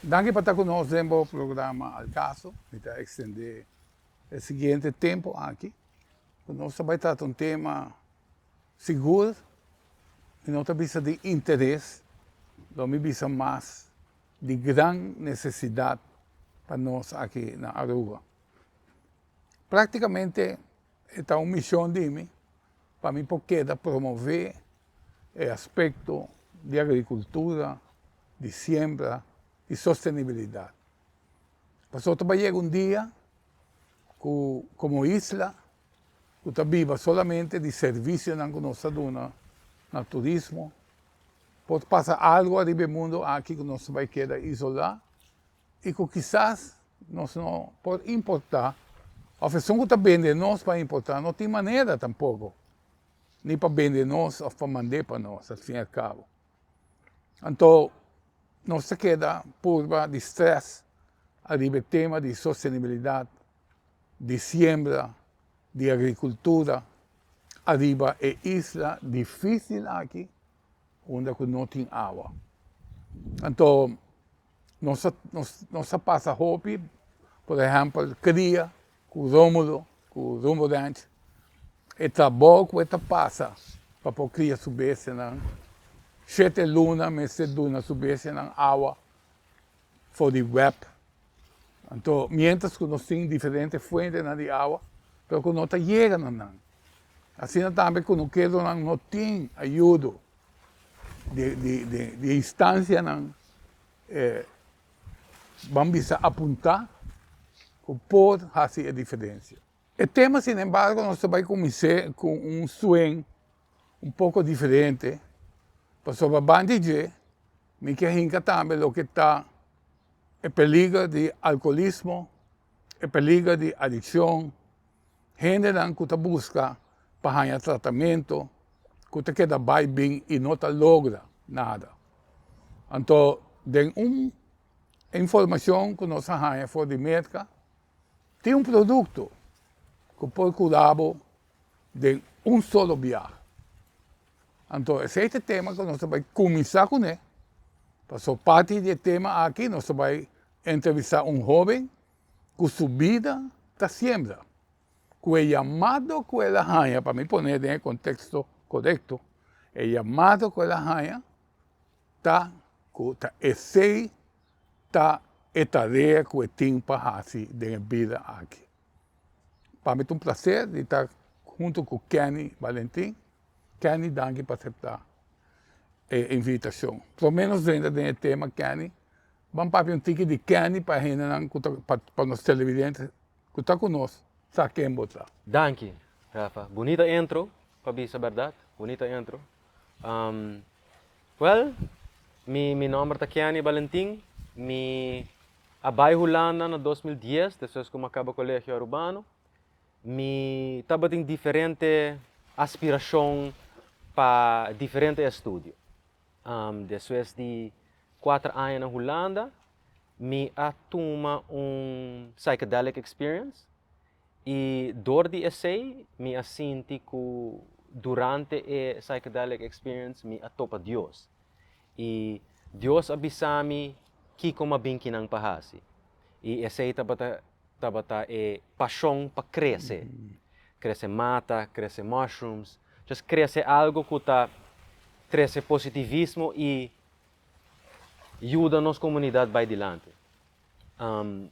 Danke por estar conosco no programa Al Caso. Vamos extender o seguinte tempo aqui. Nós vai tratar um tema seguro e não precisa de interesse, não precisa mais de grande necessidade para nós aqui na Aruba. Praticamente, esta é uma missão de mim, para mim, porque promover o aspecto de agricultura, de siembra e sustentabilidade. Nosotros va a llegar un día como isla, que está viva solamente de servicio en nuestra duna, no turismo. Pode passar algo arriba do mundo aqui que nós vai quedar isolado e que quizás nós não pode importar. A pessoa que está vendendo nós para importar não tem maneira tampouco, nem para vender nós ou para mandar para nós, ao fim e ao cabo. Então, nós queda purva de estresse arriba o tema de sustentabilidade, de siembra, de agricultura, arriba é isla difícil aqui, onde não tem água. Então, nós passa hobby, por exemplo, cria, com o Rómulo, com o Rumorante, e trabalho que passa para poder criar subir na 7 lunas, meses luna subir na água, for the web. Então, mientras que nós temos diferentes fontes de água, pero que não está chegando. Assim também que não quero não tem ajuda de instância, vamos apontar que pode fazer a diferença. O tema, sin embargo, nós vamos começar com sonho pouco diferente, para sobre bandejar, me quer também o que está o peligro de alcoolismo, o peligro de adicção, gente que busca para ganhar tratamento, que queda bem e não logra nada. Então, tem uma informação que nós ganhamos fora de mercado, tem um produto que pode curar de solo viagem. Então, esse é o tema que nós vamos começar com ele. Para parte do tema aqui, nós vamos entrevistar jovem que sua vida está siembra. Que o chamado que ela ganha, para me poner em contexto correto, o chamado que ela ganha está esse está a tarefa que eu tenho para fazer na vida aqui. Para mim é um prazer de estar junto com Kenny Valentim. Kenny, danke por aceitar a invitação. Pelo menos dentro do tema, Kenny, vamos para um tique de Kenny para os televidentes que estão conosco. Saquem botar. Danke, Rafa. Bonita intro, para dizer a verdade. Bonita intro. Well, meu nome é Kenny Valentim. Me abay Holanda na 2010, depois que eu acabo o colégio urbano. Me estava em diferente aspiração para diferente estudo. Depois de 4 anos na Holanda, me atuma psychedelic experience. E door die essay, me assinti que durante a psychedelic experience, me atopa Deus. E Deus abisami que como binki ng pahasi. E essay tabata e paixão para crescer. Crescer mata, crescer mushrooms. Just crescer algo que tá crescer positivismo e ajuda nossa comunidade para adiante.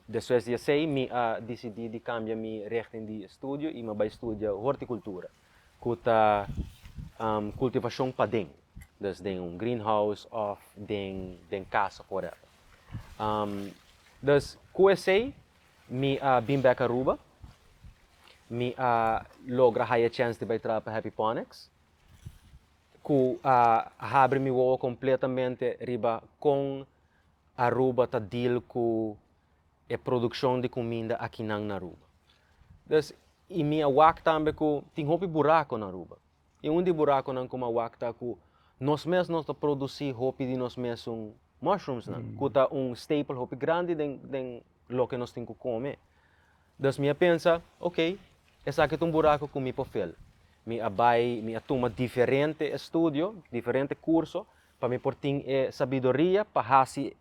Depois de sei, me decidi de cambiar minha richting de estudo e me vai estudar horticultura, que tá cultivação para dentro, dus den greenhouse of den casa whatever. Dus que sei, me bem back a Aruba, me logra higher chance de vai para Happy Ponics, que abre me o completamente riba com Aruba tá deal com a produção de comida aqui na Aruba. Dus, e minha wak também que tem hopi buraco na Aruba. E onde buraco não como wak tá que nós mesmos nós produzir hopi de nós mesmos mushrooms não, que tá staple hopi grande den lo que nós temos que comer. Dus minha pensa, ok, essa aqui é buraco com mi perfil. Me abai, me atuma diferente estudo, diferente curso, para me portar sabedoria para fazer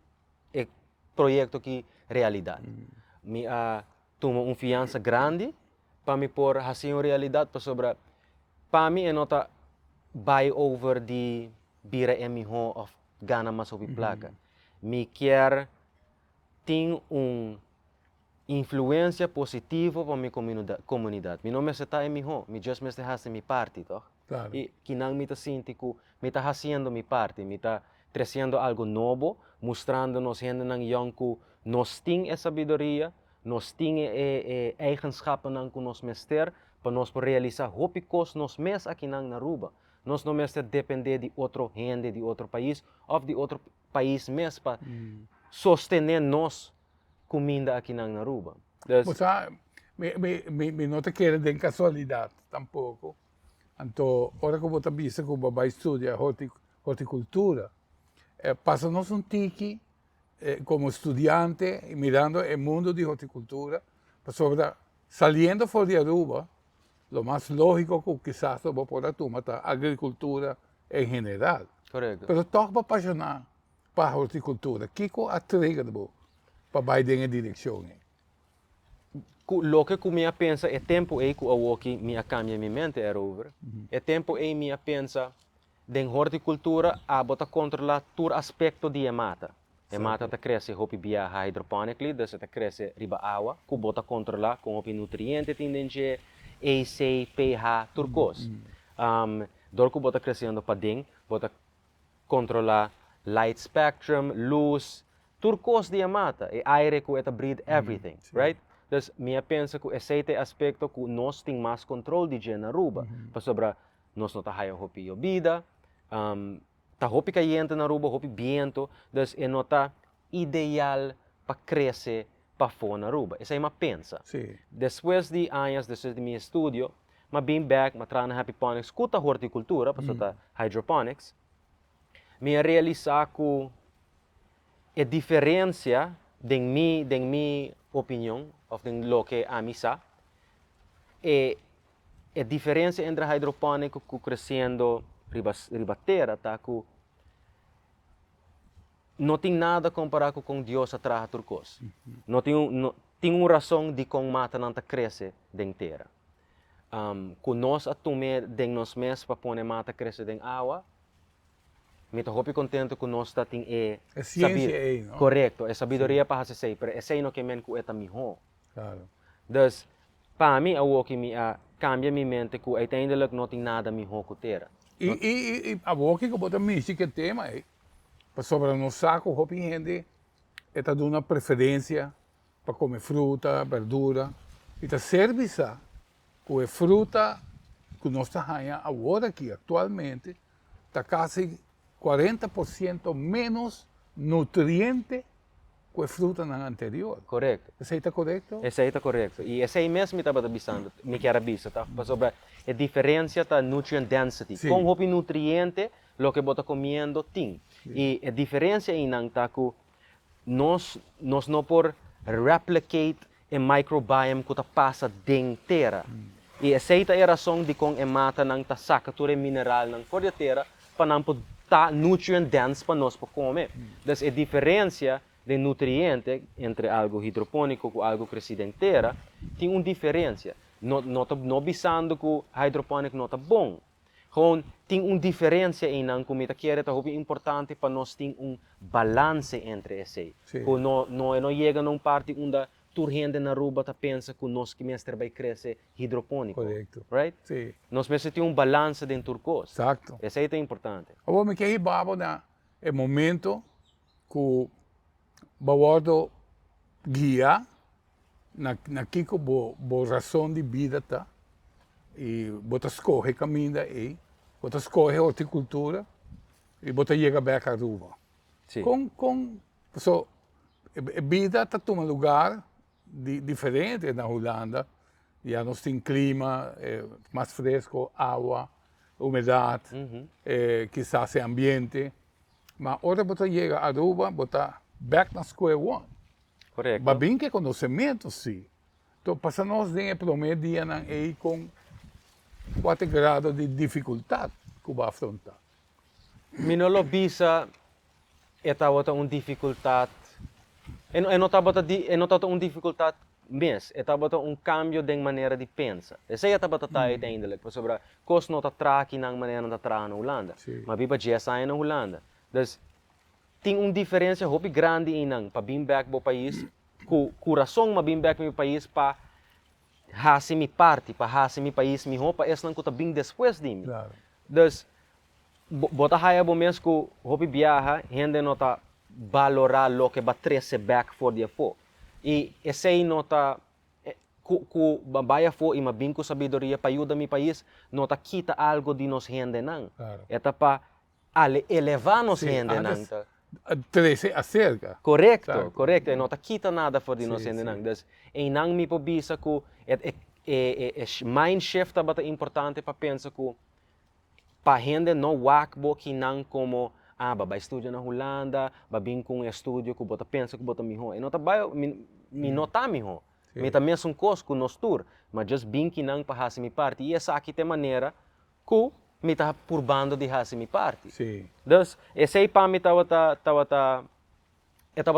projeto que realidade. Me toma confiança grande para me pôr assim uma realidade para sobre para mim é nota buy over de bira emiho of gana mas op placa. Me quer tem influência positiva para minha comunidade. Mi não me está emiho, me just me está fazendo minha parte, toch? Claro. E que não me está sentindo, me está fazendo minha parte, me está trazendo algo novo, mostrando-nos gente nang young que nós tem a sabedoria, nós tem eigenschappen nang que nós mester, para nós realizar hopicos nós mes aqui nang Aruba. Nós não mester depender de outro gente, de outro país, ou de outro país mes para sostener nós comida aqui nang Aruba. O sea, me no te quiere de casualidad tampoco. Então, ahora que você viste que você vai estudar horticultura, passa-nos tique como estudiante mirando el mundo de horticultura, sobre saliendo fuera de Aruba, lo más lógico que quizás lo poder tomar es agricultura en general. Correcto. Pero todo va apasionar para horticultura. ¿Qué atreve para ir en esa dirección? Lo que eu pensa é tempo que eu aqui me cambia minha mente erover. É tempo que me pensa de horticultura a botar controlar todo aspecto de mata. A mata tá cresce hopi via hydroponically, dus tá cresce riba água, que bota controlar com hopi nutriente tendência AC, pH, turcos. Dor que bota crescendo para dentro, bota controlar light spectrum, luz, turcos de mata, e aire que eta breathe everything, right? Dus minha pensa que esse aspecto que nós tem mais controle de na Aruba, para sobre nós não tá haya hopi vida, tá hopi caliente na Aruba, hopi viento, dus é nota ideal para crescer para fora na Aruba. Essa é uma pensa. Sí. Depois de anos, depois de meu estudo, ma bem back, ma trana hydroponics, kuta horticultura, para sobre hydroponics, me realizar que a diferença de minha opinião, ou de lo que a mim sa, é a diferença entre hidropônico que crescendo ribatera, tá, que não tem nada comparado com Deus atrás turcos. Não tem uma razão de como mata não cresce dentro terra. Que nós atume de nós mesmos para pôr mata crescer dentro água, me estou muito contente que nós tem ciência aí, não? Correto, é sabedoria para fazer isso, mas é isso que men que é melhor. Claro. Então, para mim, o que me cambia minha mente que uiteindelijk não tem nada melhor que terra. E a boca que bota mexer que tema aí, para sobre no saco, hopi gente, está dando uma preferência para comer fruta, verdura, e está serviça com a fruta que nós está ganhando agora aqui atualmente, está quase 40% menos nutriente que a fruta anterior. Correto. Isso está correto? Esse aí está correto. E esse aí mesmo me estava avisando, me quer avisar, tá? Sobre a diferença da nutrient density. Sim. Com o nutriente, o que você comendo tem. E a diferença aí não está que nós não por replicate o microbiome que passa dentro da terra. E essa é a razão de como a mata não está saca todo o mineral não fora da terra para não estar nutrient dense para nós comer. Então a diferença de nutriente entre algo hidropônico e algo crescido em terra tem uma diferença. Não pensando que o hidropônico não está bom. Gewoon tem uma diferença em não comer que é importante para nós ter balance entre esse. Não chega numa parte onde toda gente na Aruba pensa que nós que mestre vai crescer hidropônico. Correto. Right? Sim. Nós precisamos ter balance dentro do curso. Exato. Esse aí é importante. Agora me quer ir na o momento que o bawardo guia na kiko bo razão de vida tá e bota escolhe caminho aí, bota escolhe horticultura e bota chega back a Aruba. Sim. So a vida está toma lugar diferente na Holanda. Já nós tem clima mais fresco, água, umidade, quizás ambiente. Mas agora você chega a Aruba, você back na square one. Correto. Mas bem que conhecimento, sim. Então, passamos de primeiro dia aí com 4 graus de dificuldade que vai afrontar. Minolo bisa esta outra uma dificuldade E não estava uma dificuldade mesmo, estava cambio de maneira de pensar. Essa estava uiteindelijk, sobre coisa não está aqui na maneira de trabalhar na Holanda, mas viva já sai na Holanda. Dus tem uma diferença muito grande em para vir back para o país, com coração para vir back para o país para fazer minha parte, para fazer meu país melhor, para esse não que está bem depois de mim. Claro. Dus bota haya bom mesmo que hopi viaja, gente não está valorar lo que vai trazer back for dia for. E esse aí não está ku babaya for e mabing ko sabedoria para ajudar meu país, não está quita algo de nos gente não. Claro. É para elevar nos gente antes não. 13 acerca. Correcto, Exacto. correcto. E não está quita nada for de nos Sí, gente sí. não. Dus e nang mi pobisa ko mind shift tá importante para pensar que para gente não wakbo que não como vai estudar na Holanda, vai vir com um estúdio que bota pensa que bota melhor. E não tá me nota melhor. Me também é um coisa que nós tour, mas just bem que não para fazer minha parte. E essa aqui tem maneira que me tá por bando de fazer minha parte. Sim. Dus esse aí para mim tava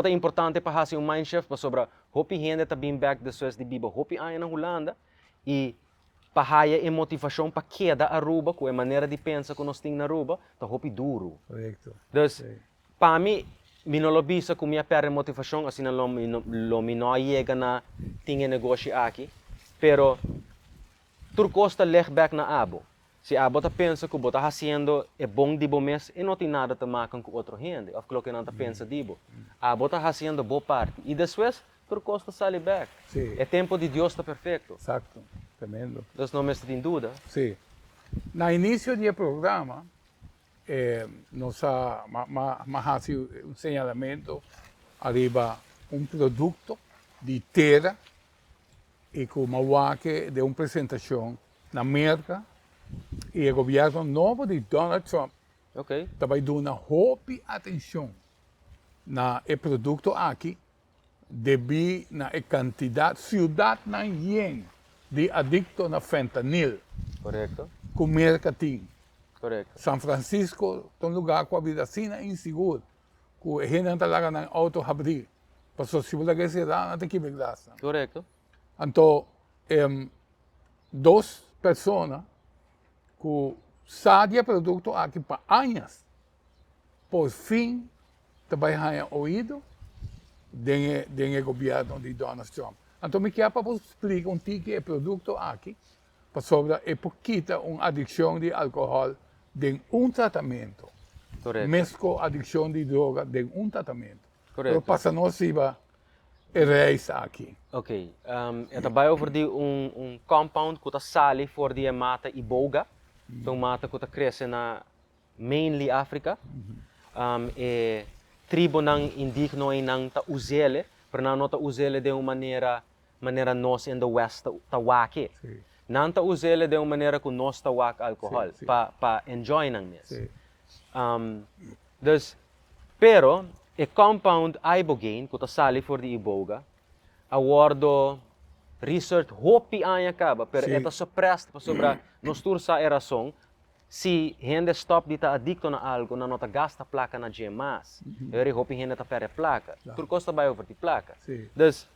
importante para fazer mind shift para sobre hopi gente tá bem back de suas de biba hopi aí na Holanda e para a motivação para queda a Aruba, com a maneira de pensar que nós temos na Aruba, tá hopi duro. Correcto. Dus para mim, não lo bisa com minha perde motivação, assim não não chega na tinha negócio aqui, pero tur costa leg back na abo. Se abo tá pensa que bota fazendo é bom de bom mês e não tem nada a marcar com outro gente, of que não tá pensa dibo. Abo tá fazendo boa parte e depois tur costa sale back. Sí. É tempo de Deus tá perfeito. Exacto. Tremendo. Dus não me está em dúvida. Sí. No inicio del programa, nos ha hecho un señalamiento arriba un producto de terra y como de una presentación en América y el gobierno nuevo de Donald Trump Ok. também dando una hopi atención na el producto aquí debido a la cantidad ciudad na yen de adicto na fentanil Correto. com mercatim. Correto. San Francisco é um lugar com a vida assim insegura, que a gente não está lá na auto abrir, para se você se dá, não tem que ver graça. Correto. Então, duas pessoas que sabem produto aqui para anos, por fim, também han ouvido do governo de Donald Trump. Então, me quer para explicar um pouco o produto aqui, para sobre a pouquita uma adicção de álcool de tratamento. Correto. Mesmo adicção de droga de tratamento. Correto. Então, passa nós iba reis aqui. Ok. Het bij over die compound que sali voor die mata iboga. Então mata que cresce na mainly Africa. E tribo nang indigno e nang ta uzele, para não ta uzele de uma maneira nós in the West ta wake. Sim. Não ta uzele de uma maneira que nós ta wake alcohol, Sim, sim. pa enjoy nang mes. Sim. Dus, pero, e compound ibogaine, que sali for di iboga, awardo research hopi anya kaba, pero Sim. eta suppressed pa sobra nos tur sa erasong, si gente stop dita adicto na algo na nota gasta placa na gemas, eri hopi gente ta pere placa, tur costa baio over di placa. Sim. Dus,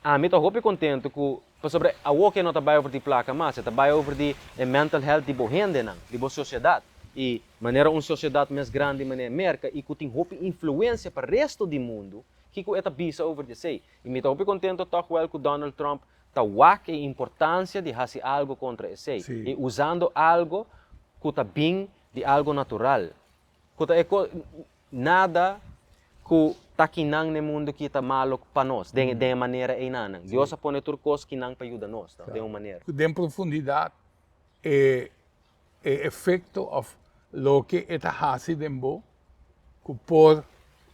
a mim hopi contento que pa sobre a woke nota baio over di placa, mas eta baio over di mental health di bo gente nang, di bo sociedade. E maneira uma sociedade mais grande maneira América e que tem hope influência para o resto do mundo que é bisa over de sei e me estou contente toch wel que Donald Trump tá wak a importância de fazer algo contra esse e usando algo que tá bem de algo natural que tá nada que tá kinang no mundo que tá malo para nós de maneira einanang Deus põe turcos kinang para ajudar nós de uma maneira De profundidade efeito of lo que está haciendo por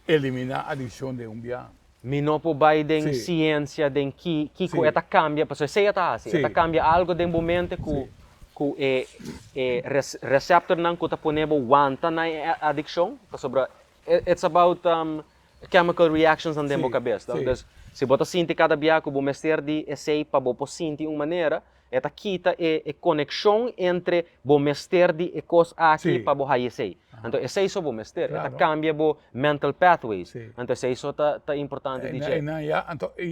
eliminar a adicción de un bien. Mi no po bay den Sí. ciência den que Sí. eta cambia, porque se eta assim, Sí. eta cambia algo den momento ku receptor nang ku ta ponebo wanta na addiction, sobre it's about chemical reactions na demo Sí. cabeça. Sí. Dus se bota sinti cada dia ku bo mester di essay pa bo po sinti uma maneira Eta kita e conexão entre bo mester di e cos aqui Sí. para bo hayesei. Então, esse isso bo mester. Eta Claro. cambia bo mental pathways. Sí. Então, esse isso tá importante DJ.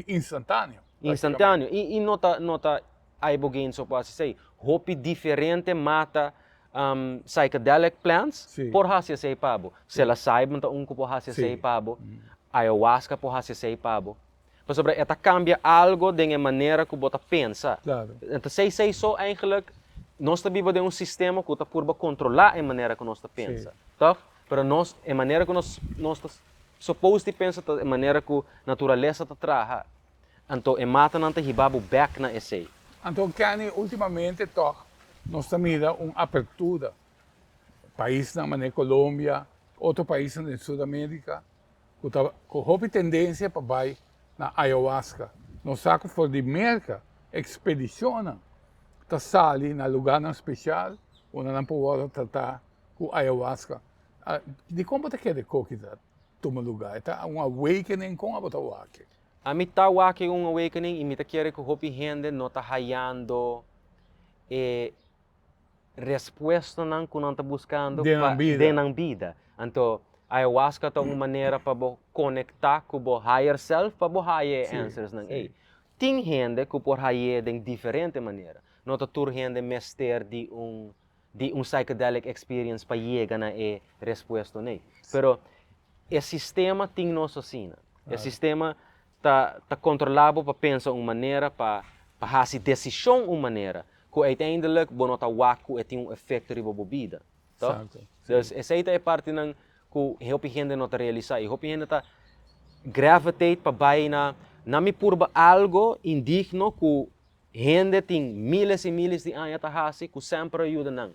Instantâneo. Instantâneo. E nota aí bo gain so pode sei. Hopi diferente mata psychedelic plants Sí. por hayesei pabo. Se la saibam ta unko por hayesei Sí. pabo. Ayahuasca por hayesei pabo. Mas sobre eta cambia algo de maneira que bota pensa. Claro. Então, sei só eigenlijk nós vivemos de sistema que está por controlar a maneira que nós pensa, tá? Pero nós a maneira que nós suposto pensa a maneira que a natureza está trabalha. Então, mata não te hibabo back na esse. Então, Kenny, ultimamente, toch, nós temos uma abertura. País na maneira Colômbia, outro país na Sudamérica, com houve tendência para vai na ayahuasca. Nós saco for de merca, expediciona, tá sali na lugar na especial, onde não pode tratar com ayahuasca. De como te quer coquetar toma lugar? Tá um awakening com a botawake. A mim tá wake awakening e me tá querer que hopi gente não tá hallando resposta não que não tá buscando de na vida. Então, ayahuasca tá uma maneira para conectar com o higher self, para higher answers não é. Tem gente que por higher de diferente maneira. Não tá tur gente mester de psychedelic experience para chegar na resposta não. Pero o sistema tem nossa sina. O sistema tá controlado para pensar uma maneira, para fazer decisão uma maneira, que uiteindelijk bonota waku tem efeito riba bobida. Tá? Então, essa é parte não que hopi gente não tá realizar. E hopi gente tá gravitate para baixo na me purba algo indigno que gente tem miles e miles de anos tá hasi que sempre ajuda não.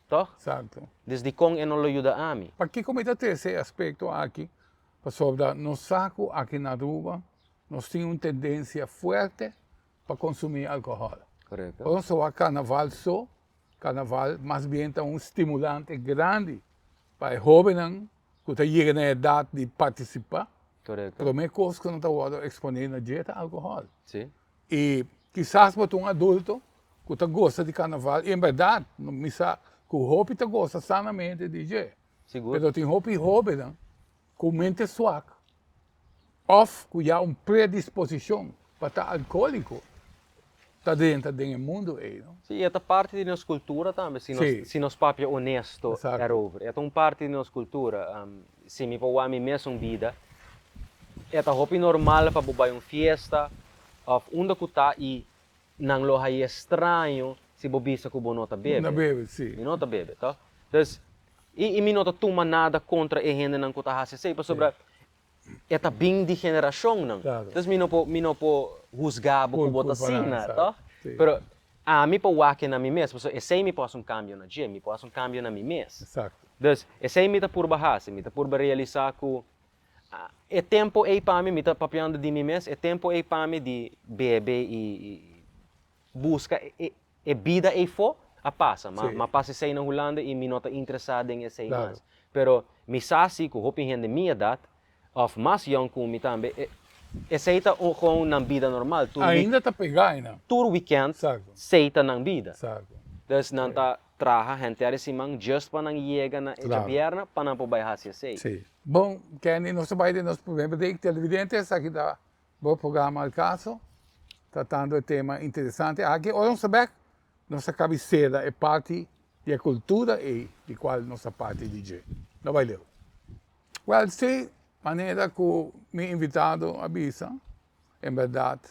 Tá? Certo. Desde com não ajuda a mim. Para que comentar esse aspecto aqui, sobre nós saco aqui na Aruba, nós temos uma tendência forte para consumir álcool. Correto. Por isso, o carnaval mais bem é um estimulante grande para jovens que chegam na idade de participar. Correto. Pero me coisa que não está exponer na dieta álcool. Sim. E quizás para um adulto que gosta de carnaval, e em verdade, não me sabe que o hobby gosta sanamente de DJ. Seguro. Mas tem hobby jovem com mente suave, ou que há uma predisposição para estar alcoólico, está dentro do mundo aí, não? Sim, é parte da nossa cultura também, se nós papo honesto é over. É uma parte da nossa cultura. Se me pôr a mim mesmo vida, é hobby normal para bobar uma festa, ou onde que está e não lo é estranho se bobisa que o nota bebe. Não bebe, sim. Mi nota bebe, tá? Então, e mi nota toma nada contra a gente não que está a ser, sobre é bem de geração, não? Claro. Então, mi não po juzgar por bota assim, tá? Sim. Pero a mim po wake na mim mesmo, so esse me posso cambio na dia, me posso cambio na mim mesmo. Exato. Então, esse me tá por bahasa, me tá por realizar que é tempo aí para mim, me tá papiando de mim mesmo, é tempo aí para mim de beber e busca e vida aí for a passa, mas passa sei na Holanda e me nota interessado em esse mais. Pero me sabe que hopi gente minha idade, of mais young como me também, aceita com na vida normal. Ainda está pegando. Tour weekend, aceita na vida. Exato. Então não tá traha gente assim man just para não chegar na vierna para não poder fazer sei. Sim. Bom, Kenny, nós vai de nosso programa de televidentes aqui da bom programa ao caso, tratando de tema interessante. Aqui, olha saber, nossa cabeceira é parte da cultura e de qual nossa parte DJ. Não vai ler. Well, sim, maneira que o meu invitado avisa, em verdade,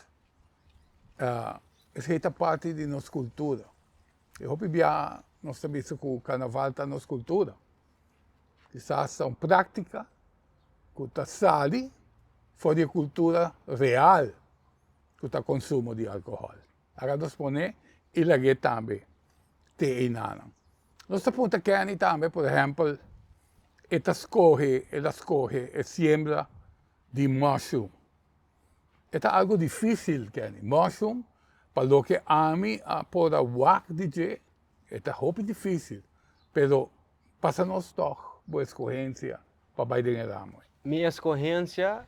essa é parte de nossa cultura. Eu hope que nós sabemos que o carnaval está na nossa cultura. Quizás são práticas que está sali fora da cultura real que está consumo de álcool. Agora nós põe e lá também te inanam. Nós ponta Kenny também, por exemplo, ela escorre e siembra de mushroom. É algo difícil, Kenny. Mushroom, para o que a mim por a wak DJ, é muito difícil. Pero passa-nos toch boa escorrência para Biden e Ramo. Minha escorrência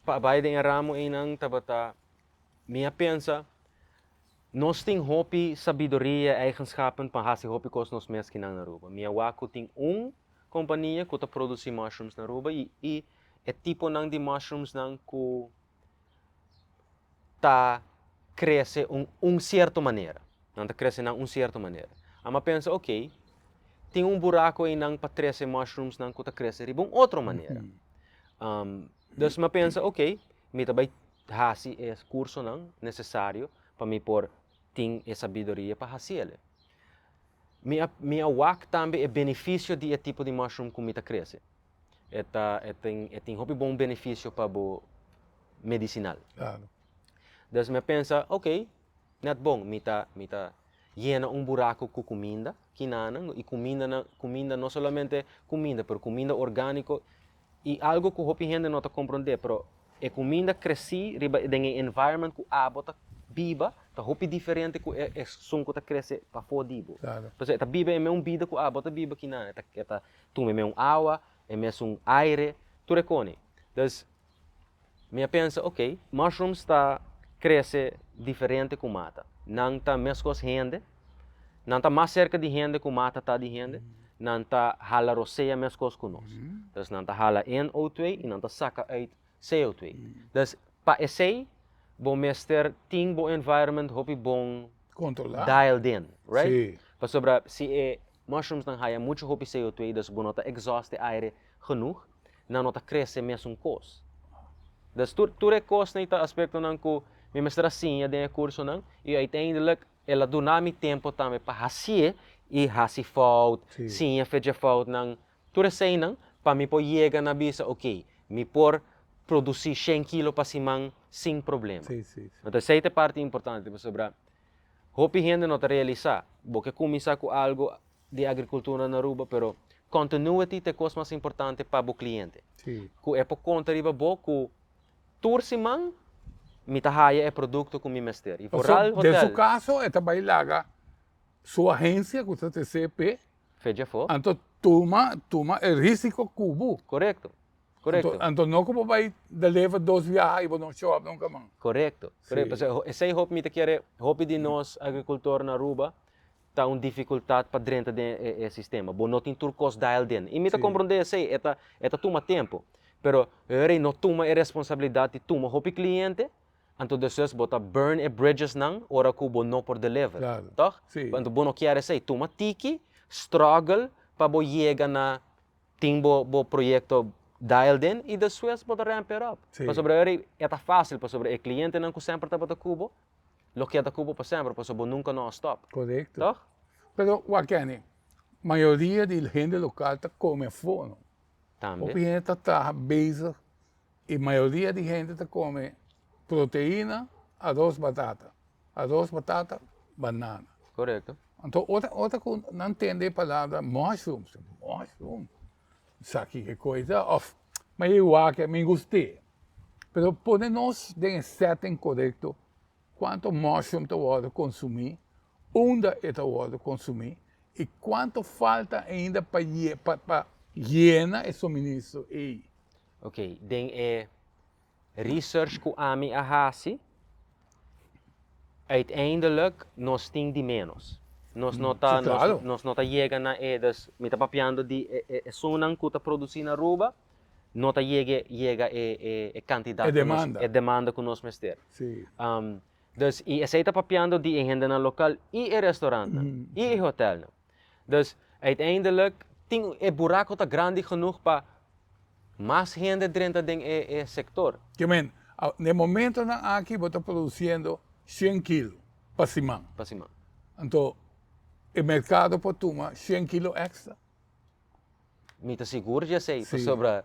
para Biden e Ramo é não tabata. Minha pensa nós temos hopi sabedoria, eigenschappen para hasi hopi kos nós mesmos que na Aruba. Minha waku tem companhia que produz mushrooms na Aruba e é tipo de mushrooms que tá cresce certa maneira. Não tá cresce de certa maneira. Ama pensa, ok, tem buraco aí para crescer mushrooms que tá cresce de outra maneira. Dus me pensa, ok, me também hasi esse curso necessário para me pôr tem essa sabedoria para fazer. Minha wak também é benefício de tipo de mushroom que me cresce. Tem um bom benefício para o medicinal. Claro. Dus me pensa, ok, net bom, me llena buraco com comida, e comida não somente comida, mas comida orgânica e algo que a gente não compreende, mas é comida cresce em environment que a bota biba, tá diferente que é som que cresce para fora dibo. Claro. Porque tá biba é vida que a bota biba que não, tá tu é água, é aire, tu recone. Dus me pensa, ok, mushrooms está cresce diferente que mata. Não tá mesmo gente, não tá mais cerca de gente que mata tá de gente, não tá hala roceia mesmo que nós. Dus não tá hala NO2 e não tá saca uit CO2. Dus para esse bom mestre tem bom environment hopi bom Controlar. dialed in, right? Sim. Para sobre se mushrooms não haya muito hopi CO2, dus bom nota exhaust aire genoeg, não nota cresce mesmo cos. Dus tu recos nesta aspecto não que me mestra sim de curso não e uiteindelijk ela dona-me tempo também para fazer e fazer fout, sim, fazer fout não. Tu sei não para me pôr chegar na bisa, ok, me pôr produzir 100 kg para cima sem problema. Sim. Então essa é a parte importante para sobre hopi gente não realizar, porque começar com algo de agricultura na Aruba, pero continuity é coisa mais importante para o cliente. Sim. Que é por conta de bo que tursimang mitahaya é produto com mi mester. E Então, hotel. de seu caso, é também lá sua agência, que você tem CP, Feja fo. então toma o risco cubo. Correcto. Então não como vai levar 2 viagens e não show up nunca mais. Correcto. Esse é o que quer hope de nós agricultor na Aruba tá dificuldade para dentro do sistema. Bom, não tem turcos dial den. E me tá compreender esse é toma tempo. Pero eu não toma a responsabilidade de toma hope cliente. Então depois bota burn e bridges não, ora que bo não por deliver. Claro. Toch? Sim. Então bom não quer esse toma tiki, struggle para bo chegar na timbo bo projeto dialed in e depois bota ramp it up. Para sobre ele é fácil para sobre o cliente não que sempre tá bota cubo. Lo que é da cubo para sempre, para sobre nunca não stop. Correto. Toch? Pero Wakani, maioria da gente local está come fome. Também. O gente está bezig e a maioria da gente está come proteína, arroz, batata, banana. Correto. Então, outra que não entende a palavra mushroom. Sabe que coisa? Mas eu acho que me gostei. Mas podemos ter um setting correto quanto mushroom tu pode consumir, onde tu pode consumir e quanto falta ainda para llenar esse suministro aí. Ok, den research que a mim ahasi, uiteindelijk nós tem de menos. Nós nota claro. nós nota chega na dus me tá papiando de sonan que tá produzindo na Aruba, nota chega quantidade. Demanda. Demanda que nós mester. Sim. Dus e essa tá papiando de agenda na local e restaurante e hotel. Dus uiteindelijk tem buraco tá grande genoeg para mais gente dentro do sector. Que men, no momento aqui você está produzindo 100 quilos para cima. Para cima. Então, o mercado pode tomar 100 quilos extra. Me tá seguro já sei Sim. sobre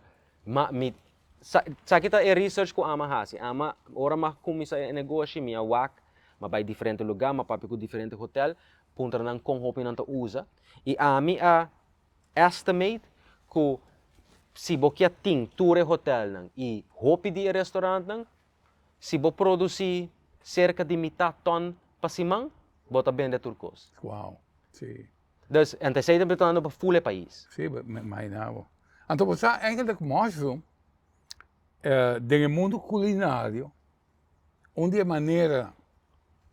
sa kita research ko ama hasi ama ora ma kumisa negócio minha wak ma vai diferente lugar ma papi com diferente hotel punta nang kung hopi nang ta usa e ami estimate que se você tem tour hotel nang e hopi de restaurante nang se você produzir cerca de metade ton pasimang bota vende turcos. Uau, sim. Dus en te zeiden betalen op full país. Sim, imaginava. Então, você eigenlijk mushroom, no mundo culinário, onde a maneira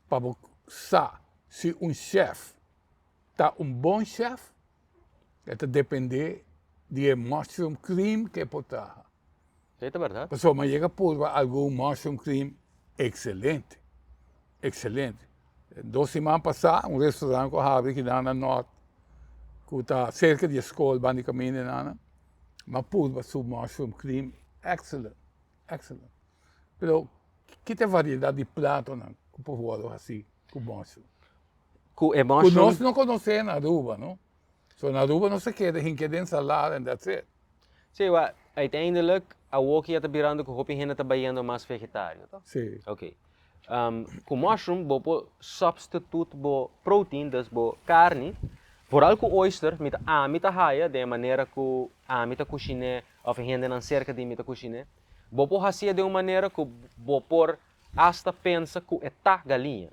para se chef está bom chef, depende do mushroom cream que botar. É verdade. Pessoal, mas chega por algum mushroom cream excelente. Excelente. 2 semanas passadas, restaurante que eu havia aqui na Norte, que está cerca da escola, basicamente, mas por seu mushroom cream, excelente. Excelente. Pero, que tem variedade de prato, não? Que o povo assim, com mushroom. Com Que mushroom... nós não conhecemos na Aruba, não? So, na Aruba não se queda, em que tem salada, and that's it. Sim, uiteindelijk, a woki está virando que hopi gente está baiando mais vegetário, tá? Sim. Ok. Com mushroom, bo substituto bo protein, dus bo carne, vooral com oyster, mita amita haia, de maneira que amita cozinha, of gente não cerca de mita cozinha, bo po hacia de uma maneira que bo por hasta pensa que é tá galinha.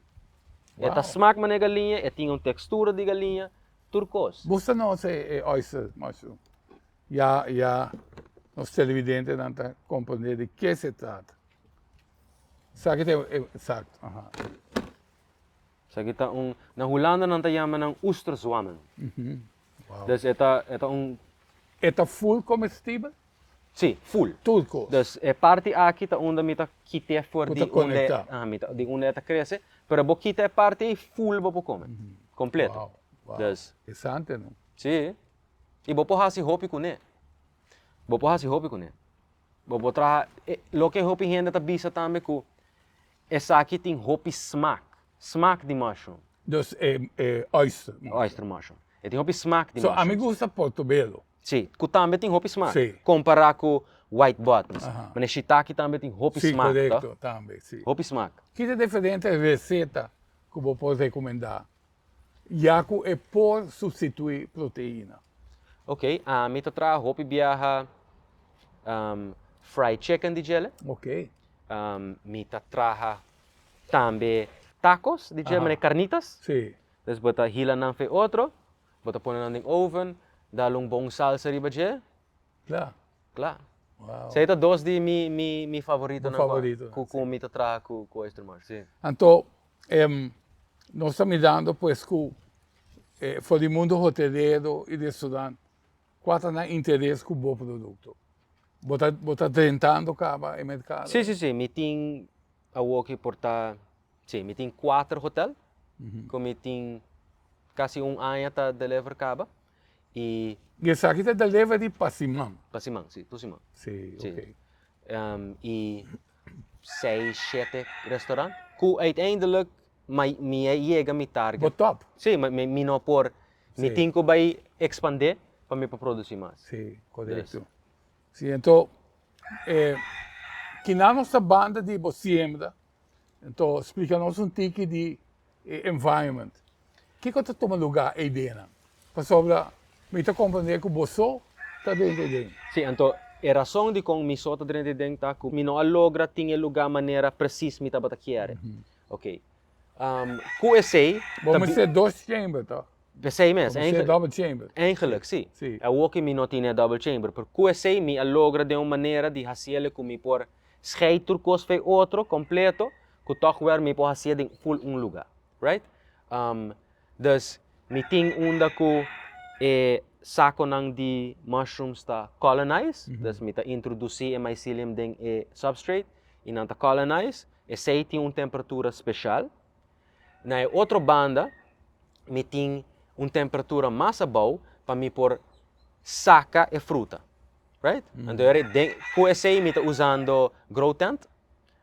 É tá smaak mané galinha, é tinha uma textura de galinha, turcos. Você não sei oyster mushroom. Já os televidentes não estão compreendendo de que se trata. Sabe que tem, exato. Sa kita na Holanda nang tayaman ng oesterzwammen. Wow. Dus eta Está full comestível? sim, full. Turcos. Dus parte aqui tá onde mita kite for Kuta di onde conecta. mita di onde eta cresce, pero bo kite parte full bo come. Completo. Wow. Wow. Dus Interessante, não? sim. E bo po hasi hopi kune. Bo po hasi hopi kune. Bo po tra lo que hopi hende ta bisa tambe ku essa aqui tem hopi smaak. Smaak de mushroom. Dus oyster. Oyster mushroom. E tem hopi smaak de So, mushroom. a mim gusta portobello. Sim, que também tem hopi smaak. Sim. Comparar com white buttons. Aham. Mas shiitake também tem hopi Sim, smaak, correto, tá? também, sim. Hopi smaak. Que é diferente receita que eu posso recomendar? Já que é por substituir proteína. Ok, a mita tra hopi biaha fried chicken de gele. Ok? Mita traha também tacos de gele, Aham. mas carnitas. Sim. Dus bota hila nang fe outro, bota pôr na oven, dá um bom salsa riba gele. Claro. Claro. Wow. Sei tá dois de mi favorito Mi na favorito, com mita tra com oyster mushroom. Sim. Então, nós estamos mirando, pues, que for o mundo hoteleiro e restaurante, qual é o interesse com o bom produto? Você tentando acaba no mercado? Sim, sim, sim. Mi tem a walkie porta, sim, mi tem 4 hotel, com mi tem quase ano tá deliver caba e E essa aqui é delivery para Simão. pasimang, sim, tusimang. Sim, Sim. ok. E 6, 7 restaurant. Que uiteindelijk mi chega mi target. But top. Sim, mi no por mi Sim. tem que vai expandir para mi para produzir mais. Sim, correto. Sim, então, que na nossa banda de Bociembra, então, explica-nos tique de environment. O que está tomando lugar aí dentro? Para sobre, me está compreendendo que o bolso está dentro dele. Sim, então, a razão de com mi sota dentro de dentro que mi não logra tinha lugar maneira precisa mi tabata querer. Ok. QSA, Vamos ser 2 chambers, tá? pensei mesmo, Vamos ser double chamber. eigenlijk, sim. Sim. É o que mi não tinha double chamber, por QSA mi logra de uma maneira de fazer com mi por scheitur cos fe outro completo, que toch weer mi por fazer de full lugar, right? Dus mi ting unda ku saco nang di mushrooms ta colonize, dus mi ta introduzir mycelium ding substrate, e nang ta colonize, e sei tem temperatura especial. Na outra banda, mi tem temperatura mais baixa para mi por saca e fruta, right? Então, com esse mi tá usando grow tent,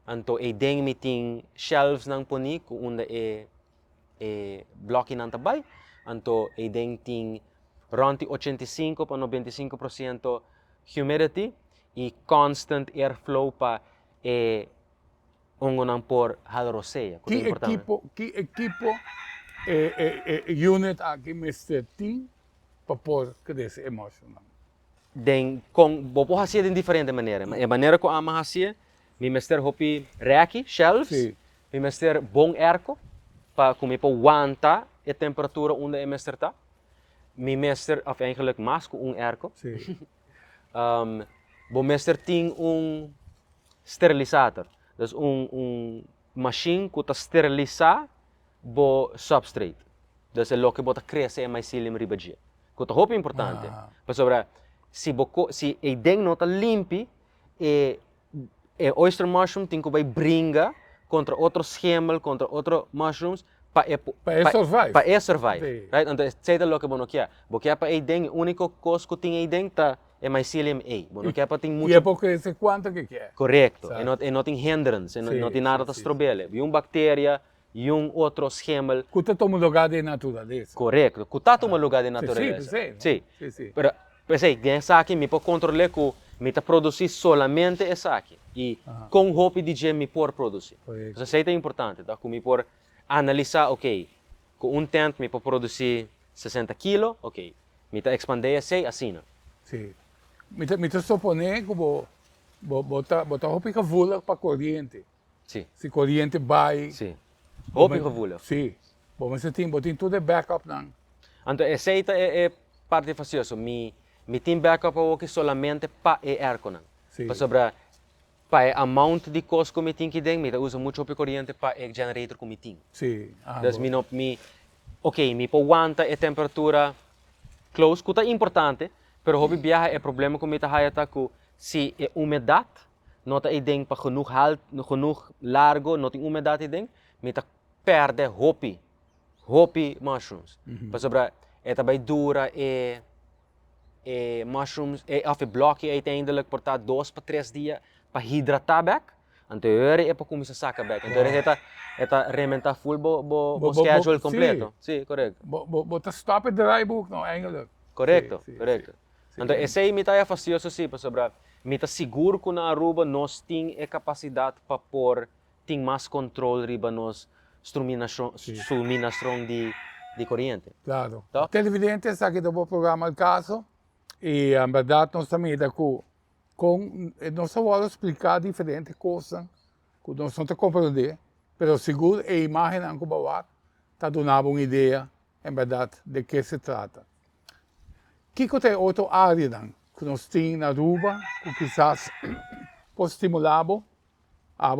então mi tem shelves nang poni onde bloque nang tabay, então tem rond 85 para 95% humidity e constant airflow para nang por hydroseia. Que equipo unit aqui Mr. Team para pôr crescer emocional? Bopo hasia de diferente maneira. A maneira que eu amo hasia, mi mester hopi reiki, shelves, Sim. mi mester bom erco, para comer para aguentar a temperatura onde é mester tá. Mi mester, of eigenlijk mais que erco. Sim. Bom mester tem sterilizator. Dus machine que está esterilizar bo substrate. Dus é lo que bota cresce é mycelium riba dia. Kota hopi importante. Para sobre se a deng nota limpi e oyster mushroom tem que vai bringa contra outro schemel, contra outro mushrooms para survive. Right? Então, sei lo que bono que é. Porque é para a deng, o único coisa que tem a deng tá é mycelium A. Bono que é para tem muito. E é porque esse quanto que quer. Correto. E não tem hindrance, não tem nada a estrobele. E bactéria e outro schemel. Que toma lugar de natureza. Correto. Que tá toma lugar de natureza. Sim. Pero pensei, essa aqui me pode controlar que me tá produzir solamente essa aqui. E com hope de gem me por produzir. Então, isso é importante, tá? Que me por analisar, ok, com tent me pode produzir 60 kg, ok. Me tá expandir assim, não? Sim. Me tá suponer que botar hope que voa para corrente. Sim. Se corrente vai. Sim. Hope que voa. Sim. Bom, mas você tem tudo de backup, não? Então, essa é parte faciosa. Me tem backup aqui solamente para o não. Para sobre para amount de coisa que me tem que dar, me usa muito o corrente para o generator que me tem. Sim. Então, me pode aguentar a temperatura close, que é importante, mas o viaja é problema que me está que se é umidade, não está aí para genoeg largo, não tem umidade aí, me está perde hopi mushrooms. Para sobre é também dura mushrooms of bloque uiteindelijk por 2 para 3 dias para hidratar back. Anterior é para começar a sacar back. Então é rementar full bo schedule completo. Sim, correto. Bota stop e draaiboek não, eigenlijk. Correto. Então esse aí me está facioso sim, para sobre me está seguro que na Aruba nós tem a capacidade para pôr tem mais controle riba nos suministração de corrente. Claro. Televidente está aqui do programa El Caso e a verdade nós também nós vamos explicar diferentes coisas que nós não compreender, mas seguro a imagem que vamos está dando uma ideia, em verdade, de que se trata. Que tem outra área que nós temos na Aruba, que quizás pode estimular, ou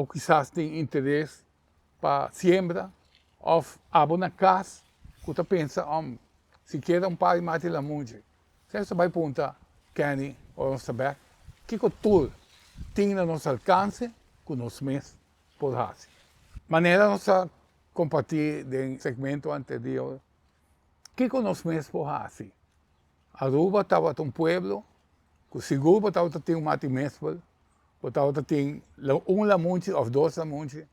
quizás tem interesse para siembra, ou na casa, que você pensa, se quer par de mate la munge. Você vai perguntar, Kenny, ou não saber, que tudo tem no nosso alcance, que nós mesmos podemos fazer. Maneira nós compartilhar no segmento anterior, que nós mesmos podemos fazer. Aruba estava um pueblo, que seguro estava ter mate mesmo, estava ter lamunche ou 2 lamunche,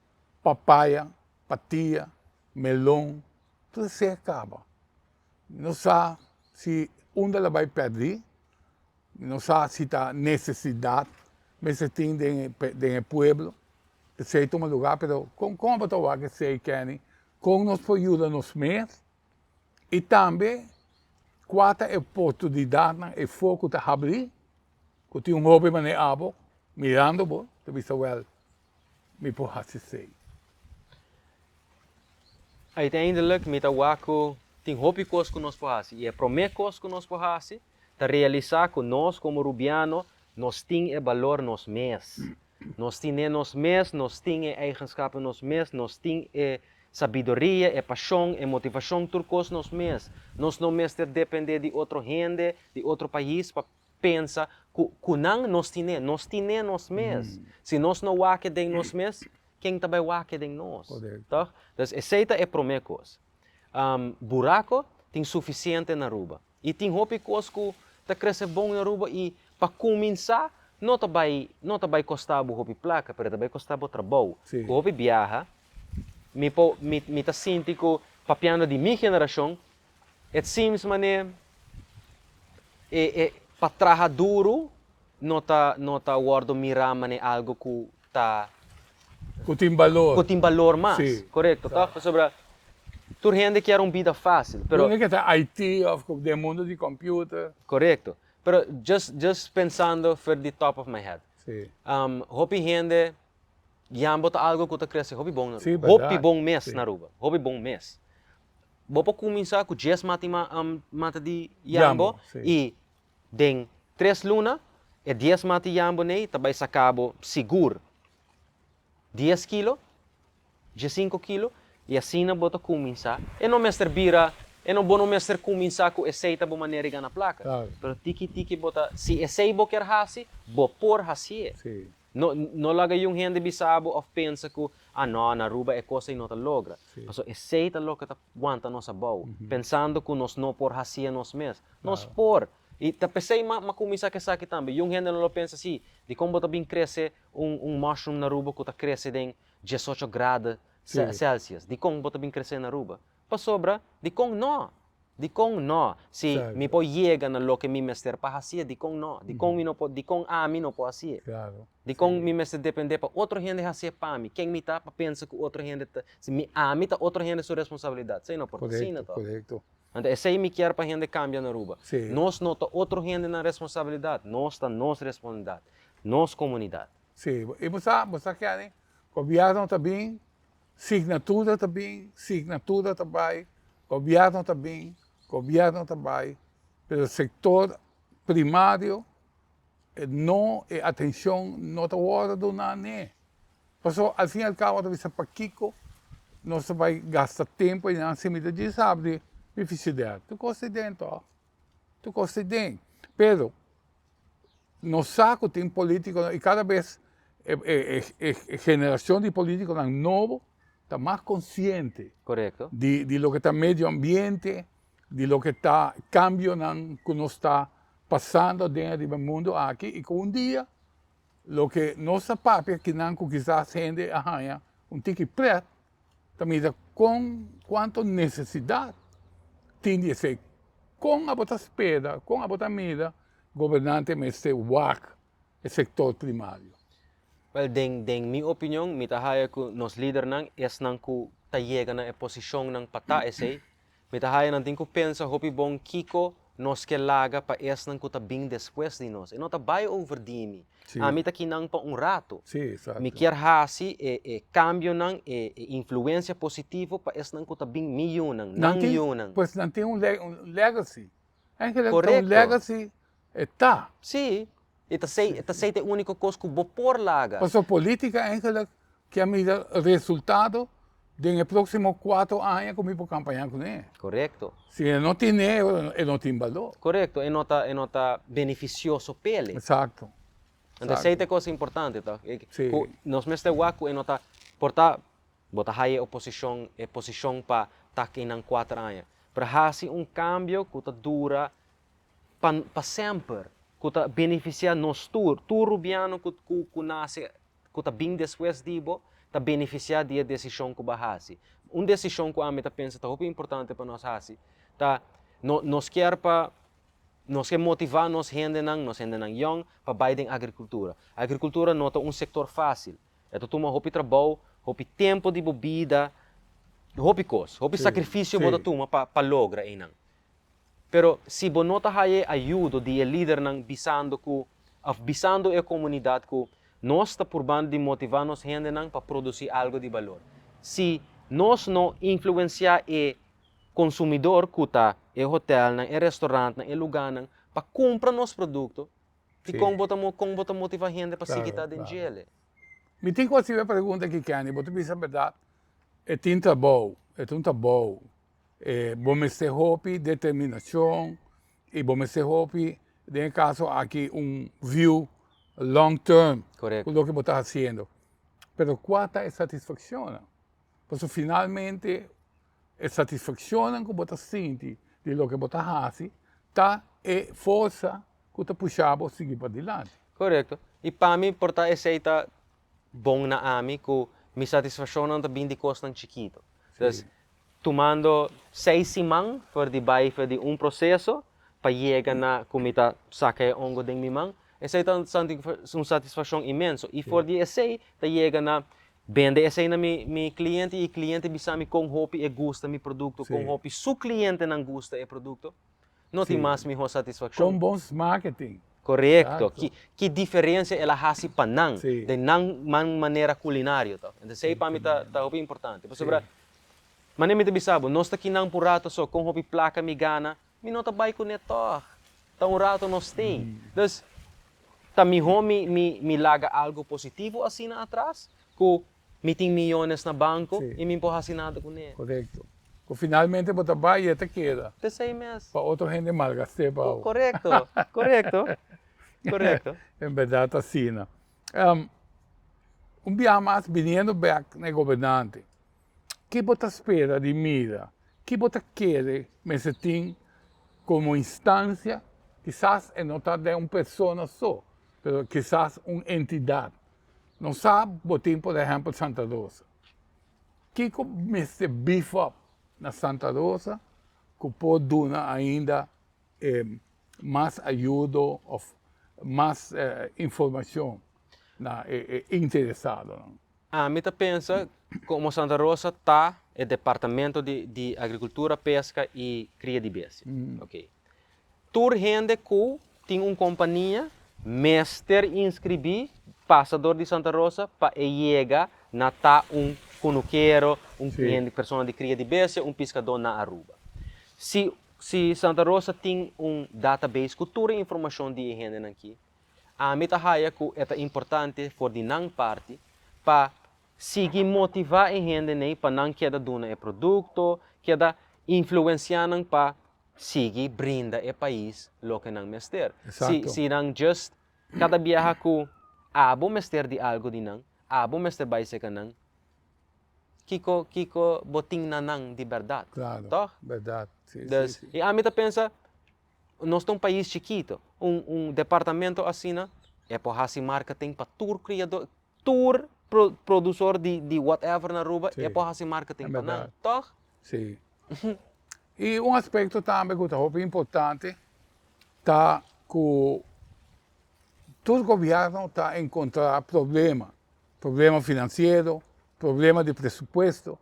papaya, patia, melão, tudo se acaba. Não sabe se onde vai perder, não sabe se está necessidade, mas se tem no pueblo, se toma lugar, mas como eu que sei, Kenny, como nós podemos ajudar nos mesmos, e também, qual é a oportunidade e foco de abrir, que tem hobby mas abo, mirando, de vista well, me pode fazer. Uiteindelijk, met de wako, tem hobby coisas que nós podemos e a primeira coisa que nós podemos é realizar que nós, como rubiano, nós temos o valor nos mês. Nós temos nos mês, nós temos eigenschappen nos mês, nós temos sabedoria, paixão, motivação, tudo coisa nos mês. Nós não mês depender de outro gente, de outro país, para pensar que não nós temos nos mês. Se nós não wake de nos mês, quem também wake de nós. Então, essa é a primeira coisa. Buraco tem suficiente na Aruba. E tem hobby coisa que está crescendo bom na Aruba e para começar, não vai custar o hobby placa, mas também custar o trabalho. O hobby viaja, me está sentindo que papiando de minha geração, seems mané para trabalhar duro, não tá guardo mirar mané algo que está que tem valor mais, correto? Tá? Sobre tu gente que era vida fácil, pero não é que está IT ou do mundo de computer. Correto. Pero just pensando for the top of my head. Hobby gente Jambo tá algo que está crescendo, hobby bom, hobby bom mês na Aruba, hobby bom mês. Vou para começar com 10 mata de jambo e den 3 luna e 10 mata jambo nei, também sacabo seguro 10 kilo, 15 kilo E assim na bota começar. E não mestre bira, e não bom mestre começar com receita boa maneira na placa. Claro. Pero tiki bota, se receita bo quer hasi, bo por hasi. Sim. No laga yung gente bisabo of pensa que não, na Aruba é coisa e não ta logra. Mas receita logo ta aguanta nossa boa. Pensando que nós não por hasi nós mesmos. Nós por. E ta pensei começar que saque também. Yung gente não pensa assim, de como bem cresce mushroom na Aruba que ta cresce em 18 graus Celsius. De como bota bem crescer na Aruba. Pa sobra, de como não. De como não. Se me po llega na lo que mi mester pa hasi, de como não. De como mi no po, de como a mi no po hasi. Claro. De como mi mester depende pa outro gente hasi pa mi. Quem me tá pa pensa que outro gente tá, se mi a mi tá outro gente sua responsabilidade. Sei não por assim não. Correto. Então, esse aí me quer para gente cambia na Aruba. Sim. Nós não tá outro gente na responsabilidade. Nós tá nossa responsabilidade. Nossa comunidade. Sim. E você quer, né? Governo também, signatura também, governo também, pero o setor primário não é atenção, não está hora do nada. Por isso, ao fim e ao cabo, talvez para Kiko, nós vai gastar tempo em cima de sabe, dificuldade. Tu gosta dentro, tu gosta dentro. Pero, no saco tem político, e cada vez a geração de políticos novo está mais consciente. Correto. De lo que está medio ambiente, de lo que está cambio que nos está passando dentro do mundo aqui, e que um dia, lo que nossa papia, que não quizás gente arranha, tique preto, também com quanto necessidade tem de ser, com a bota espera, com a bota mida, governante meste WAC, o setor primário. Well, deng mi opinião, mi tahaya ku nos líder nang es nang ku tayega na posisyon ng pata esay. Mi tahaya nang tingko pensa hopi bong Kiko nos que laga pa es nang ku tabing después de nos. E não tá vai over dimi. Sí. A mi ta kinang pa rato. Sí, exacto. Mi quer hasi cambio nang influência positivo pa es nang ku tabing miyunang, nang yunang. Pues não tem legacy. É que Correcto. legacy está. Sí. Ita sei te único coisa que bo por laga. Mas a política é que a mira resultado nos próximos 4 anos como campanha com ele. Correcto. Se não tem ele não tem valor. Correcto. E nota beneficioso pele. Exato. Então, sei te coisa importante, tá? Sí. Nós mestre waku e nota porta bota hai oposição pa takin ng 4 anos. Para hasi cambio que dura pa sempre. Que beneficia nós rubiano que nasce, que bem depois dibo, ta beneficia de decisão que bahasi. Decisão que a meta pensa tá importante para nós hasi. Tá nos quer motivar nos gente nang young para baidem agricultura. A agricultura não é setor fácil. É toma trabalho, tempo de bebida, sacrifício bota toma para logra inang. Pero se você não ajuda de líder nang bisando a comunidade que nós está probando de motivar nos gente nang para produzir algo de valor. Se nós não influenciar o consumidor que está no hotel, no restaurante, no lugar nang para comprar nosso produto, e como bota motivar gente para seguir dentro dele. Me tem que fazer a pergunta que Kenny, você pensa a verdade? É um trabalho, vamos ter hopi, determinação, e vamos ter hopi, no caso aqui, view long term, Correcto. do que você está fazendo. Pero quanta é satisfação? Porque finalmente, a satisfação que você sente de lo que você faz, tá é força que você puxa para seguir para adiante. Correto. E para mim, porta essa bom na ami que me satisfação não está bem de costa chiquito. Então, tomando 6 semanas para de processo para chegar na comida saca ongo de mimang, essa é uma satisfação imensa. E for de essa, tá chega na vende essa na mi cliente e cliente bisa mi com hopi e gusta mi produto, com hopi su cliente não gusta e produto, não tem mais mi satisfação. Com bons marketing. Correto. Que diferença ela faz para não, de não maneira culinária, tá? Então, sei para mim tá importante. Por sobre mas nem bisabo, nós aqui não por rato só com hopi placa mi gana, mi não tá vai com neto. Tá rato nós tem. Então, tá mi laga algo positivo assim na atrás, que meeting millones na banco Sim. e me empurrar nada com ele. Correcto. Finalmente, você vai e te queda. De 6 meses. Para outra gente malgastar para o. Correcto, correcto, correcto. Em verdade, assim. Dia mais, vindo back no governante, que você espera de mira? Que você quer, mas tem como instância, quizás não está de uma pessoa só, mas quizás uma entidade. Não sabe, botem, por exemplo, Santa Rosa. Que comece beef up na Santa Rosa, que pode dar ainda mais ajuda, ou mais informação na interessado. A mim pensa como Santa Rosa está o departamento de agricultura, pesca e cria de bestia. Ok. Tur gente que tem uma companhia, mestre inscrevi, passador de Santa Rosa, para chegar na tá cunuqueiro, cliente, pessoa de cria de bestia, pescador na Aruba. Se Santa Rosa tem database com toda a informação de gente aqui, a mim acha que é importante for de não parte para seguir motivar a gente para não queda dona produto, queda influenciar para seguir brinda o país lo que não mester. Se não just cada viaja que abo mester de algo de não, abo mester vai ser que não, kiko boting na não de verdade. Claro, Toch? verdade. Sim, sim. E a mim pensa, nós estamos um país chiquito, departamento assim, é por assim marketing para tour criador, tour produtor de whatever na Aruba, é por assim marketing para não, toch? Sim. E aspecto também que é importante, tá que todo governo está a encontrar problema financeiro, problema de presupuesto,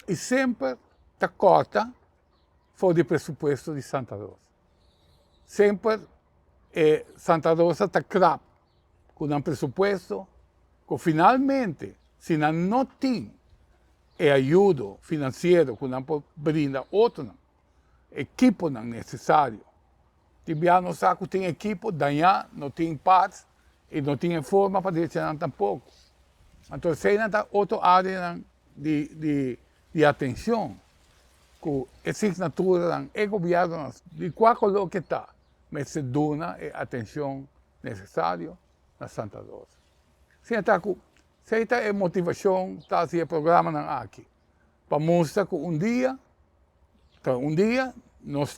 e sempre está corta fora do presupuesto de Santa Rosa. Sempre Santa Rosa está crap com um presupuesto que finalmente, se não tem ajuda financeira que não brinda outro equipo não necessário. Tibia não sabe que tem equipo, danhar, não tem partes e não tem forma para direcionar tampouco. Então, se ainda está outra área de atenção, que essa assinatura é governo de qual color que está, mas se dona a atenção necessária na Santa Rosa. Se está a motivação, está a ser programa aqui, para mostrar que dia nós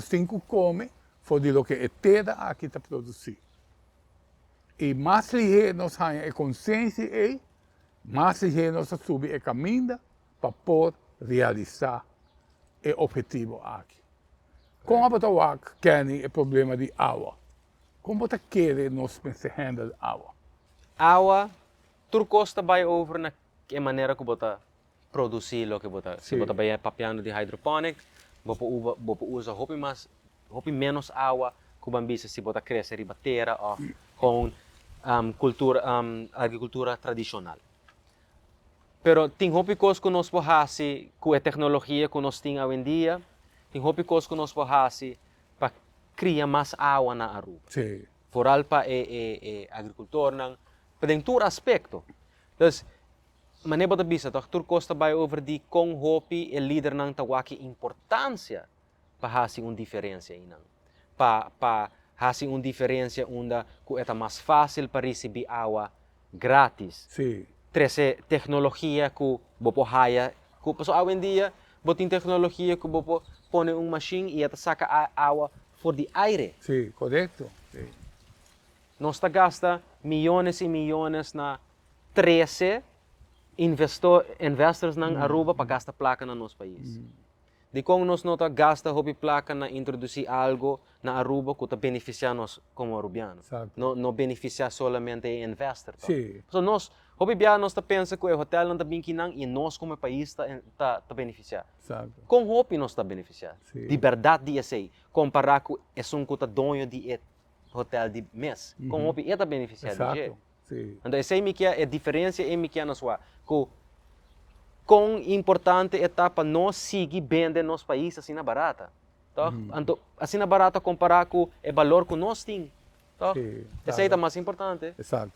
temos que comer fora de lo que a terra aqui está produzindo. E mais ligeiro nós temos a consciência, mais ligeiro nós subimos a caminho para poder realizar o objetivo aqui. Como a gente quer o problema de água? Como você quer nós handle água? Água, tu costa vai over na maneira que você produzir o que você. Se você vai papiando de hydroponics, você usa roupa menos água que bambisa se você cresce riba terra ou com agricultura tradicional. Pero tem roupa coisa que nós podemos com a tecnologia que nós temos hoje em dia, tem roupa coisa que nós podemos para criar mais água na Aruba. Sim. Foral para agricultor não, pero em todo aspecto. Então, maneira de bisa, tu costa vai over de com roupa e líder não tawaki importância para fazer uma diferença aí não, para fazer uma diferença onde é mais fácil para receber água grátis. Sim. Trece tecnologia que você haya, que pessoal hoje em dia, você tem tecnologia que você põe uma machine e ela saca água por de aire. Sim, correto. Sim. Nós gasta milhões e milhões na 13 investors na Aruba para gastar placa no nosso país. De como nós não gasta hobby placa na introduzir algo na Aruba que beneficia nós como arubianos. Não beneficia somente o investor. Sim. So nós hobby nós pensa que o hotel não está bem e nós como país está beneficiar. Com hobby nós está beneficiar. De verdade de esse comparar com esse que está dono de hotel de mês. Com hobby está beneficiar de jeito. Então essa é a diferença é na sua que quão importante é para nós seguir vender nosso país assim na barata. Então, assim na barata comparar com o valor que nós temos. Essa é a mais importante. Exato.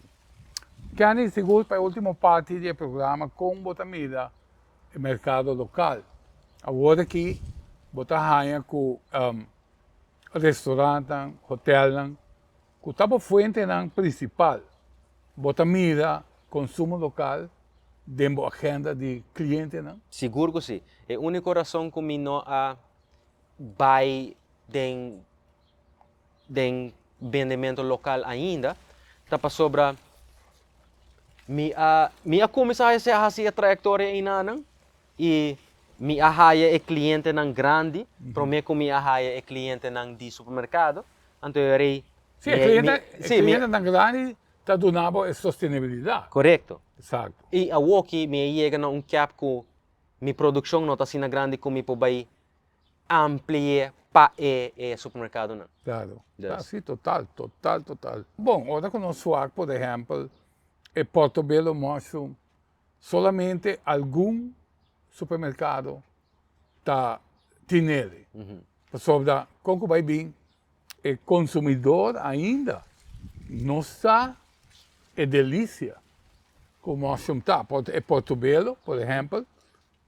Kenny, seguro para a última parte do programa com botamida o mercado local. Agora aqui, bota raia com restaurante, hotel, com a fonte principal. Botamida, consumo local, dentro da agenda de cliente, não? Seguro que sim. É a única razão que eu não vai den vendimento local ainda, tá para sobra minha começar a fazer a trajetória em Nanang e minha raia é cliente não grande, para mim como minha raia é cliente não de supermercado, então eu irei Sim, cliente não grande está donando a sustentabilidade. correto. Exato. E a Woki me chega na cap que minha produção não está sendo grande como eu posso ampliar para o supermercado não. Claro. Yes. Ah, sim, total. Bom, agora com o nosso por exemplo, em Portobello mushroom, solamente algum supermercado tem ele. Sobre como vai bem, o consumidor ainda não está delícia como mushroom está. Em Portobello, por exemplo,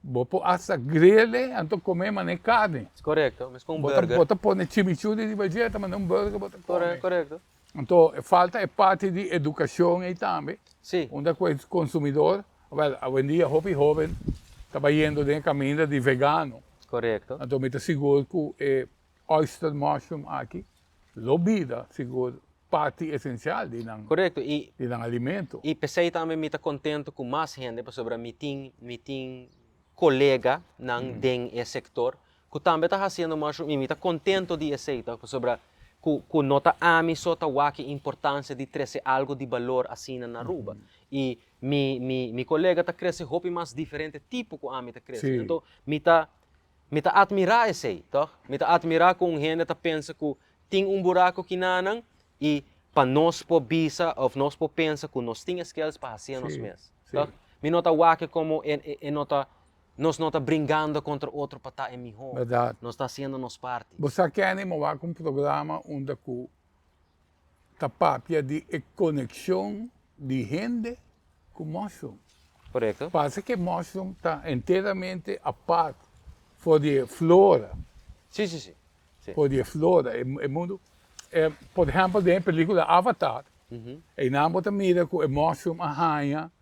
você hasta grelha, então comer mané carne. Correto, mas com burger. Bota pôr chimichurri de vegeta, mas não burger, bota comer. Correto. Então, falta é parte de educação aí também. Sim. Onde o consumidor, hoje em dia, jovem, está indo no caminho de vegano. Correto. Então, me seguro que oyster mushroom aqui, lobida, seguro, parte essencial de Correto. E alimento. E pensei também me contente com mais gente sobre meeting colega nang den e sector que também está fazendo mais e me contente de aceitar sobre que nota ami só tá waki importância de trazer algo de valor assim na Aruba e mi colega tá cresce hobby mais diferente tipo que ami tá cresce então me tá admirar esse tá me tá admirar com gente tá pensa que tem buraco que nanang e para nós por bisa ou nós por pensa que nós temos skills para fazer nós mesmos tá me nota waki como nós não está brincando contra outro para estar melhor. Verdade. Nós está fazendo nossa parte. Você quer animar com um programa onde está papia de conexão de gente com mushroom. Correto. Parece que mushroom está inteiramente a parte de flora. Sim. De flora. O mundo, por exemplo, na película Avatar, e na outra mira que o mushroom arranha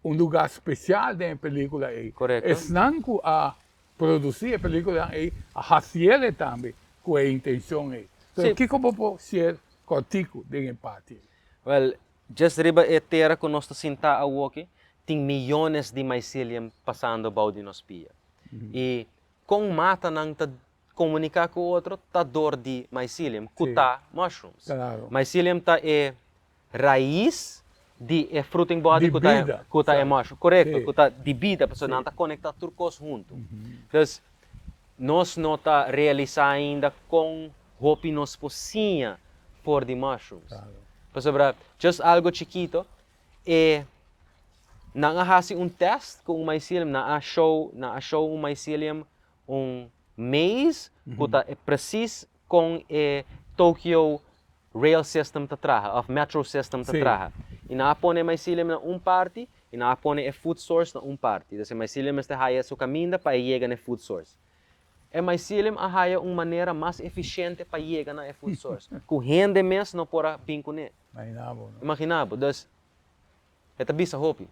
lugar especial da película aí. Correto. É não a produzir a película aí, a fazer também com a intenção aí. Então, o que pode ser contigo de empate? Well, just riba e terra que nós está a aqui, tem milhões de mycelium passando bao de nós pia. E com mata não tá comunicar com o outro, tá dor de mycelium, que tá mushrooms. Claro. Mycelium tá raiz de fruiting body que tá é macho, correto? Que tá de vida, pessoa não tá conectado turcos junto. Então, nós não tá realizar ainda com hopi nos pocinha for de mushrooms. Pessoa, just algo chiquito e não hasi test com mycelium, não achou mycelium mês que tá preciso com Tokyo rail system ta traha, of metro system ta traha. E na pone mycelium na parte, e na pone food source na parte. Então, mycelium está haya su caminho para chegar na food source. E mycelium haya uma maneira mais eficiente para chegar na food source. Que rende mesmo não pora bem com ele. Imaginabo. Então, é tabisa hopi.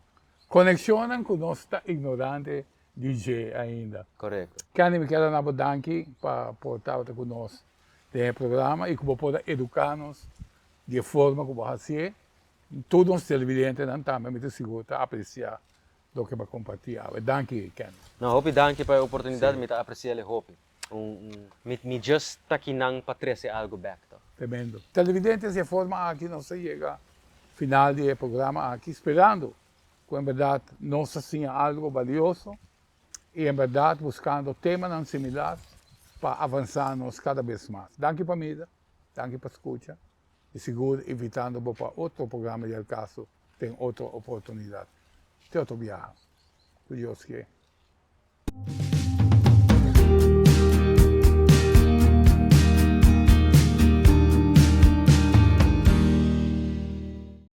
Conexionam com nós está ignorante de G ainda. Correto. Quero me quero na bodanque para portar conosco do programa e que pode educar-nos de forma como fazer. Todos os televidentes também me seguro a apreciar do que vai compartilhar. Danke, Ken. Não, hopi danke para a oportunidade, me apreciar o hopi. Me just tá aqui não para trazer algo back. Tremendo. Televidentes de forma aqui não se chega final do programa aqui esperando que em verdade nós tenha algo valioso e em verdade buscando temas similares para avançarmos cada vez mais. Danke para mim, danke para a escuta e seguro invitando para outro programa de caso tem outra oportunidade. Até outro viagem. Que Deus quer.